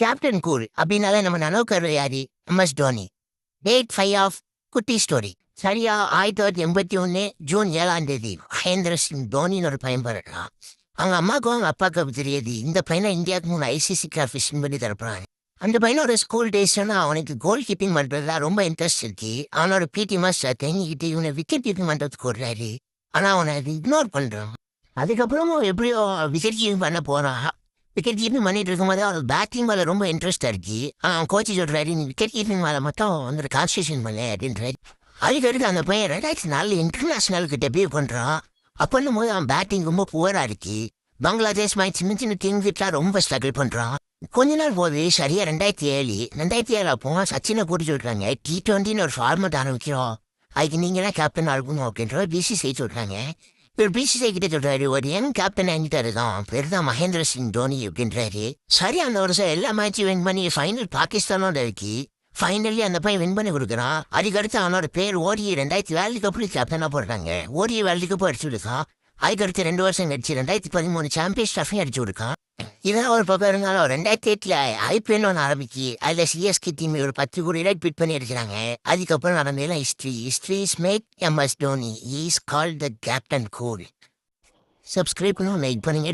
Captain cool அப்படின்னாலே நம்ம நனவுக்கரு யாரி MS Dhoni. Date 5 of குட்டி ஸ்டோரி. சரியா 1981 ஜூன் 7 மகேந்திர சிங் தோனின்னு ஒரு பையன் பிறக்கிறான். அவங்க அம்மாவுக்கும் அவங்க அப்பாவுக்கு தெரியாது இந்த பையனை இந்தியாவுக்கு 3 ஐசிசி டிராஃபி வின் பண்ணி தரப்புறாங்க. அந்த பையனோட ஸ்கூல் டேஸ்னா அவனுக்கு கோல் கீப்பிங் பண்றதுல ரொம்ப இன்ட்ரெஸ்ட் இருக்கு. அவனோட பிடி மாஸ்டர் தெரிஞ்சுக்கிட்டு இவனை விக்கெட் கீப்பிங் பண்றதுக்கு விடுறாரு. ஆனா அவனை இக்னோர் பண்றான். அதுக்கப்புறமும் எப்படியோ விக்கெட் கீப்பிங் பண்ண போறான். விக்கெட் கீப்பிங் பண்ணிட்டு இருக்கும்போது அவனுக்கு பேட்டிங் மேல ரொம்ப இன்ட்ரெஸ்டா இருக்கு. அவன் கோச்சு சொல்றாரு நீ விக்கெட் கீப்பிங் மேல மட்டும் வந்து கான்சன்ட்ரேஷன் பண்ணு அப்படின்றாரு. அதுக்கடுத்து அந்த பையன் 2004 இன்டர்நேஷனலுக்கு டெபியூ பண்றான். அப்பன்னும் போது அவன் பேட்டிங் ரொம்ப புவரா இருக்கு. பங்களாதேஷ் மாதிரி சின்ன சின்ன டீம் கிட்ட ரொம்ப ஸ்ட்ரகிள் பண்றான். கொஞ்ச நாள் போது சரியா 2007 அப்போ சச்சினை கூட்டி சொல்றாங்க T20 ஒரு ஃபார்மட் ஆரம்பிக்கிறோம். அதுக்கு நீங்க தான் கேப்டன் ஆகணும் அப்படின்ற பிசிசிஐ சொல்றாங்க. இவர் பிசிசிஐ கிட்ட சொல்றாரு ஒரு யங் கேப்டன் வாங்கிட்டாரு தான் பேர் தான் மகேந்திர சிங் தோனி அப்படின்றாரு. சரி அந்த வருஷம் எல்லா மேட்சும் வின் பண்ணி ஃபைனல் பாகிஸ்தானோட இருக்கு. ஃபைனலி அந்த பையன் வின் பண்ணி கொடுக்குறான். அதுக்கடுத்து அவனோட பேர் ஓடி 2000 வேர்ல்டு கப்ல கேப்டனா போடுறாங்க. ஓடி வேர்ல்டு கப் அடிச்சு விடுக்கான். அதுக்கடுத்து 2 வருஷம் கழிச்சு 2013 சாம்பியன்ஸ் ட்ராஃபி அடிச்சு விடுக்கான். இதெல்லாம் ஒரு பக்கம் இருந்தாலும் 2008 ஐபிஎல் ஒன்று ஆரம்பிச்சு அதில் சிஎஸ்கே டீம் ஒரு 10 கோடி ரூபாய் பிட் பண்ணி எடுக்கிறாங்க. அதுக்கப்புறம் நடந்ததெல்லாம் history is made MS Dhoni is called the captain cool. Subscribe பண்ணுவோம் லைக் பண்ணுங்க.